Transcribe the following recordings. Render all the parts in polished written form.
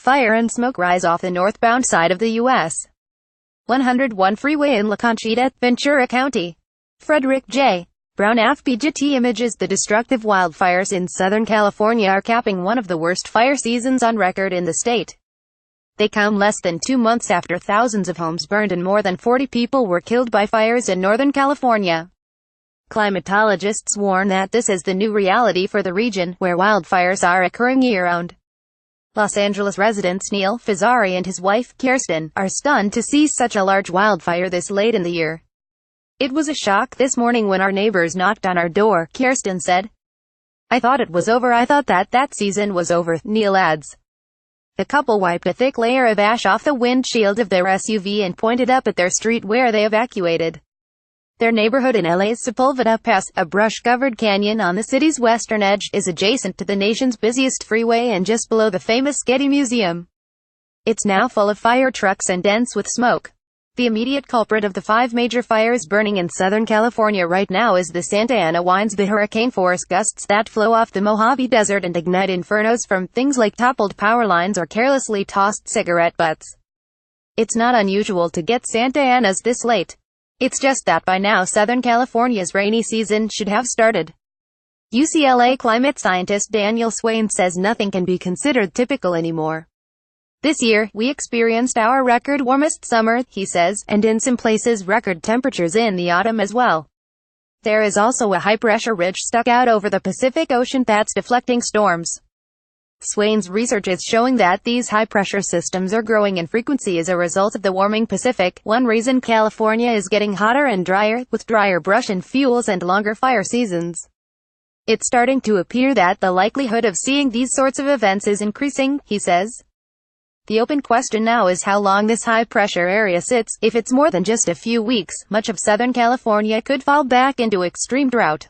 Fire and smoke rise off the northbound side of the U.S. 101 freeway in La Conchita, Ventura County. Frederic J. BrownAFPGetty Images. The destructive wildfires in Southern California are capping one of the worst fire seasons on record in the state. They come less than 2 months after thousands of homes burned and more than 40 people were killed by fires in Northern California. Climatologists warn that this is the new reality for the region, where wildfires are occurring year-round. Los Angeles residents Neil Fazari and his wife, Kirsten, are stunned to see such a large wildfire this late in the year. "It was a shock this morning when our neighbors knocked on our door," Kirsten said. "I thought it was over. I thought that season was over," Neil adds. The couple wiped a thick layer of ash off the windshield of their SUV and pointed up at their street where they evacuated. Their neighborhood in LA's Sepulveda Pass, a brush-covered canyon on the city's western edge, is adjacent to the nation's busiest freeway and just below the famous Getty Museum. It's now full of fire trucks and dense with smoke. The immediate culprit of the 5 major fires burning in Southern California right now is the Santa Ana winds, the hurricane-force gusts that flow off the Mojave Desert and ignite infernos from things like toppled power lines or carelessly tossed cigarette butts. It's not unusual to get Santa Anas this late. It's just that by now Southern California's rainy season should have started. UCLA climate scientist Daniel Swain says nothing can be considered typical anymore. "This year, we experienced our record warmest summer," he says, "and in some places record temperatures in the autumn as well. There is also a high-pressure ridge stuck out over the Pacific Ocean that's deflecting storms." Swain's research is showing that these high-pressure systems are growing in frequency as a result of the warming Pacific. One reason California is getting hotter and drier, with drier brush and fuels and longer fire seasons. It's starting to appear that the likelihood of seeing these sorts of events is increasing, he says. The open question now is how long this high-pressure area sits. If it's more than just a few weeks, much of Southern California could fall back into extreme drought.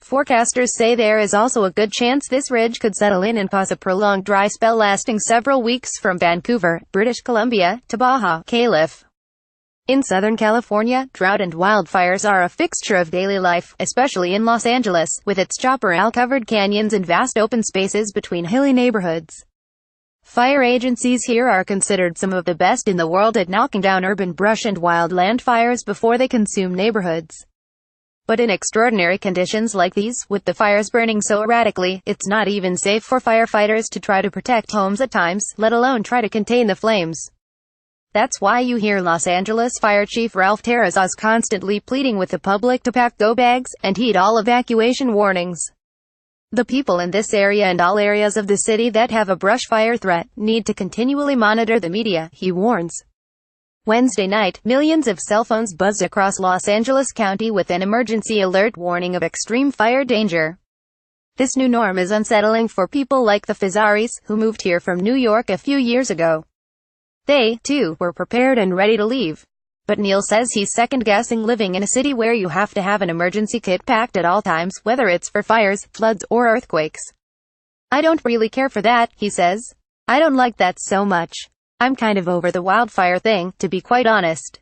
Forecasters say there is also a good chance this ridge could settle in and cause a prolonged dry spell lasting several weeks from Vancouver, British Columbia, to Baja California. In Southern California, drought and wildfires are a fixture of daily life, especially in Los Angeles, with its chaparral-covered canyons and vast open spaces between hilly neighborhoods. Fire agencies here are considered some of the best in the world at knocking down urban brush and wildland fires before they consume neighborhoods. But in extraordinary conditions like these, with the fires burning so erratically, it's not even safe for firefighters to try to protect homes at times, let alone try to contain the flames. That's why you hear Los Angeles Fire Chief Ralph Terrazas constantly pleading with the public to pack go bags and heed all evacuation warnings. The people in this area and all areas of the city that have a brush fire threat need to continually monitor the media, he warns. Wednesday night, millions of cell phones buzzed across Los Angeles County with an emergency alert warning of extreme fire danger. This new norm is unsettling for people like the Fazaris, who moved here from New York a few years ago. They, too, were prepared and ready to leave. But Neil says he's second-guessing living in a city where you have to have an emergency kit packed at all times, whether it's for fires, floods, or earthquakes. "I don't really care for that," he says. "I don't like that so much. I'm kind of over the wildfire thing, to be quite honest."